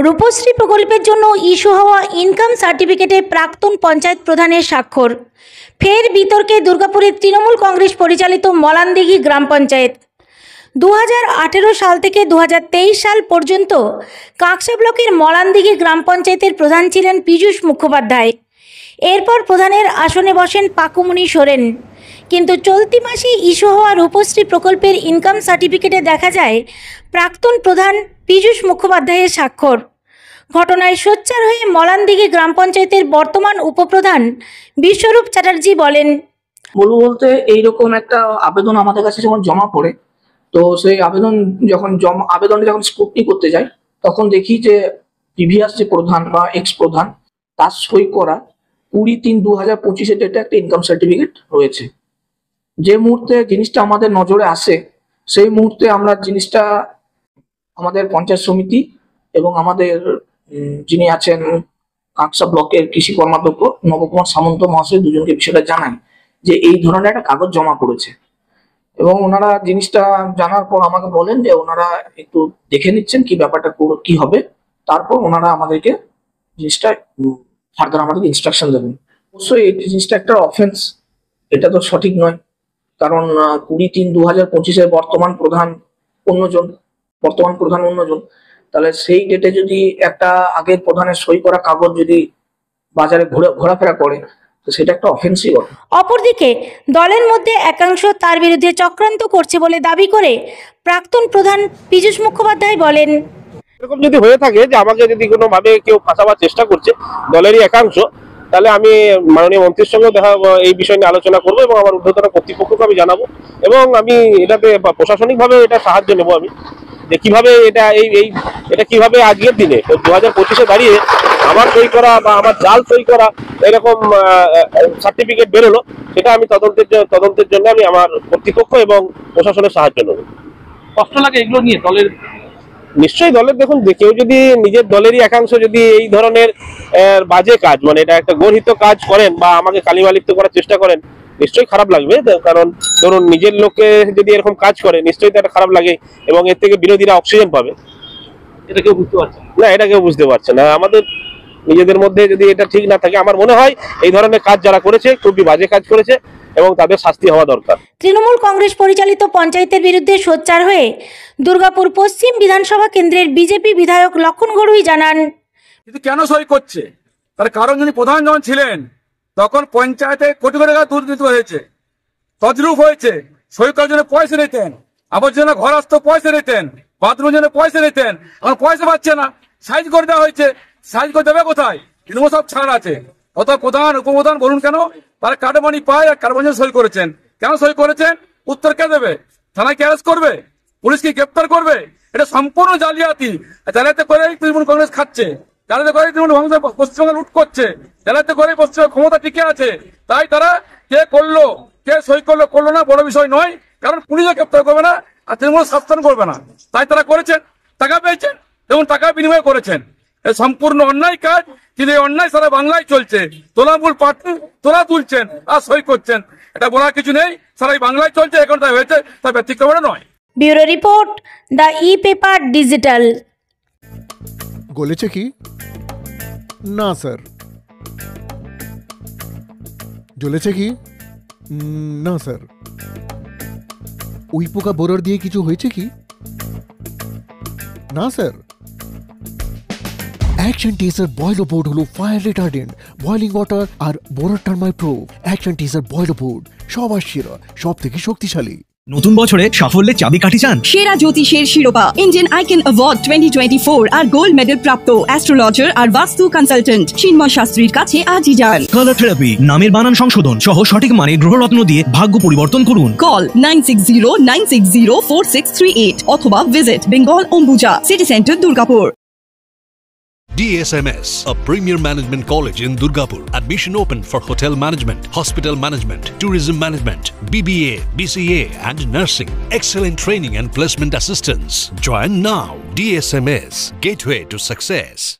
রূপশ্রী প্রকল্পের জন্য ইস্যু হওয়া ইনকাম সার্টিফিকেটে প্রাক্তন পঞ্চায়েত প্রধানের স্বাক্ষর। ফের বিতর্কে দুর্গাপুরের তৃণমূল কংগ্রেস পরিচালিত মলানদিঘি গ্রাম পঞ্চায়েত। 2018 সাল থেকে 2023 সাল পর্যন্ত কাঁকসা ব্লকের মলানদিঘি গ্রাম পঞ্চায়েতের প্রধান ছিলেন পীযূষ মুখোপাধ্যায়। এরপর প্রধানের আসনে বসেন পাকুমণি সোরেন। কিন্তু চলতি মাসে ইস্যু হওয়া রূপশ্রী প্রকল্পের ইনকাম সার্টিফিকেটে দেখা যায় প্রাক্তন প্রধান পীযূষ মুখোপাধ্যায়ের স্বাক্ষর। ঘটনায় সোচ্চার হয়ে মলানদিঘি গ্রাম পঞ্চায়েতের বর্তমান উপপ্রধান বিশ্বরূপ চ্যাটার্জি বলেন, বলতে এইরকম একটা আবেদন আমাদের কাছে যখন জমা পড়ে, তো সেই আবেদনটা যখন স্ক্রুটনি করতে যাই, তখন দেখি যে প্রিভিয়াস যে প্রধান বা এক্স প্রধান তার সই করা 20/3/2025 ডেটে একটা ইনকাম সার্টিফিকেট রয়েছে। যে মুহূর্তে জিনিসটা আমাদের নজরে আসে, সেই মুহূর্তে আমরা জিনিসটা আমাদের পঞ্চায়েত সমিতি এবং আমাদের যিনি আছেন কাঁকসা ব্লকের কৃষি কর্মাধ্যক্ষ নবকুমার সামন্ত মহাশয় দুজনকে বিষয়টা জানাই যে এই ধরনের একটা কাগজ জমা পড়েছে। এবং ওনারা জিনিসটা জানার পর আমাকে বলেন যে ওনারা একটু দেখে নিচ্ছেন কি ব্যাপারটা কি হবে, তারপর ওনারা আমাদেরকে জিনিসটা ফার্দার আমাদেরকে ইনস্ট্রাকশন দেবেন। অবশ্যই এই জিনিসটা একটা অফেন্স, এটা তো সঠিক নয়। কারণ 20/3/2025 বর্তমান প্রধান অন্যজন, তাহলে সেই ডেটে যদি একটা আগের প্রধানের সই করা কাগজ যদি বাজারে ঘোরাফেরা করে, তো সেটা একটা অফেন্সই বটে। অপরদিকে দলের মধ্যে একাংশ তার বিরুদ্ধে চক্রান্ত করছে বলে দাবি করে প্রাক্তন প্রধান পীযূষ মুখোপাধ্যায় বলেন, এরকম যদি হয়ে থাকে যে আমাকে যদি কোনোভাবে কেউ ফাঁসাবার চেষ্টা করছে দলেরই একাংশ, তাহলে আমি মাননীয় মন্ত্রীর সঙ্গে এই বিষয় নিয়ে আলোচনা করবো এবং আমার ঊর্ধ্বতন কর্তৃপক্ষকে আমি জানাবো এবং আমি এটাতে প্রশাসনিকভাবে এটা সাহায্য নেবো আমি, যে কিভাবে এটা কিভাবে আজকের দিনে 2025-এ দাঁড়িয়ে আমার সই করা বা আমার জাল সই করা এরকম সার্টিফিকেট বেরোলো, সেটা আমি তদন্তের জন্য আমি আমার কর্তৃপক্ষ এবং প্রশাসনের সাহায্য নেব। কষ্ট লাগে এগুলো নিয়ে দলের? নিশ্চয়ই দলের, দেখুন কেউ যদি নিজের দলেরই একাংশ যদি এই ধরনের বাজে কাজ, মানে এটা একটা গর্হিত কাজ করেন বা আমাকে কালিমালিপ্ত করার চেষ্টা করেন, নিশ্চয়ই খারাপ লাগবে। কারণ ধরুন নিজের লোককে যদি এরকম কাজ করে নিশ্চয়ই এটা খারাপ লাগে এবং এর থেকে বিরোধীরা অক্সিজেন পাবে। এটা কেউ বুঝতে পারছে না, এটা কেউ বুঝতে পারছে না। আমাদের নিজেদের মধ্যে যদি এটা ঠিক না থাকে, আমার মনে হয় এই ধরনের কাজ যারা করেছে খুবই বাজে কাজ করেছে এবং তাদের শাস্তি হওয়া দরকার। তৃণমূল কংগ্রেস পরিচালিত পঞ্চায়েতের বিরুদ্ধে সোচ্চার হয়ে দুর্গাপুর পশ্চিম বিধানসভা কেন্দ্রের বিজেপি বিধায়ক লক্ষণ গড়ুই জানান, কিন্তু কেন সই করছে? তার কারণ যিনি প্রধান যখন ছিলেন তখন পঞ্চায়েতে কোটি কোটি টাকা দুর্নীতি হয়েছে, তদ্রূপ হয়েছে। সই করার জন্য পয়সা নিতেন, আবর্জনা ঘর আসতো পয়সা নিতেন, বাথরুমের জন্য পয়সা নিতেন, এখন পয়সা পাচ্ছে না। সাইজ করে দেওয়া হয়েছে, সাইজ করে দেবে কোথায়? কিন্তু সব ছাড় আছে। অত প্রধান উপপ্রধান বলুন কেন তারা কার্ডমানি পায় আর কার্ডমানি সই করেছেন? কেন সই করেছেন? উত্তর কে দেবে? থানায় কি অ্যারেস্ট করবে? পুলিশকে গ্রেপ্তার করবে? এটা সম্পূর্ণ জালিয়াতি। জালিয়াতি করে তৃণমূল কংগ্রেস খাচ্ছে, জালিয়াতি করে তৃণমূল পশ্চিমবঙ্গে লুট করছে, জালিয়াতি করে পশ্চিমবঙ্গ ক্ষমতা টিকে আছে। তাই তারা কে করলো, কে সই করলো না বড় বিষয় নয়, কারণ পুলিশও গ্রেপ্তার করবে না আর তৃণমূল শাসন করবে না। তাই তারা করেছেন, টাকা পেয়েছেন এবং টাকা বিনিময় করেছেন। সম্পূর্ণ অন্যায় কাজ, কিন্তু এই অন্যায় সারা বাংলায় চলছে। তোলামূল পাঠি তোলা তুলছেন আর সই করছেন, এটা বলার কিছু নেই। সারা বাংলায় চলছে, এখন তাই হয়েছে, তাই ব্যতিক্রম নয়। Bureau report, the e paper digital. গলেছে কি না স্যার? জ্বলেছে কি না স্যার? উই পোকা বোরার দিয়ে কিছু হয়েছে কি না স্যার? অ্যাকশন টেসার বয়লো বোর্ড হলো ফায়ার রিটার্ডেন্ট, বয়লিং ওয়াটার আর বোরার টার্মাইট প্রো। অ্যাকশন টেসার বয়লো বোর্ড সবার সেরা, সব থেকে শক্তিশালী। নতুন বছরে সাফল্যের চাবিকাঠি চান? সেরা জ্যোতিষের শিরোপা ইন্ডিয়ান আইকন অ্যাওয়ার্ড 2024 আর গোল্ড মেডেল প্রাপ্ত অ্যাস্ট্রোলজার আর বাস্তু কনসালটেন্ট চিন্ময় শাস্ত্রীর কাছে আজই যান। কালার থেরাপি, নামের বানান সংশোধন সহ সঠিক মানে গ্রহরত্ন দিয়ে ভাগ্য পরিবর্তন করুন। কল 9609604638 অথবা visit Bengal Ambuja city centre Durgapur. DSMS, a premier management college in Durgapur. Admission open for hotel management, hospital management, tourism management, BBA, BCA and nursing. Excellent training and placement assistance. Join now. DSMS, gateway to success.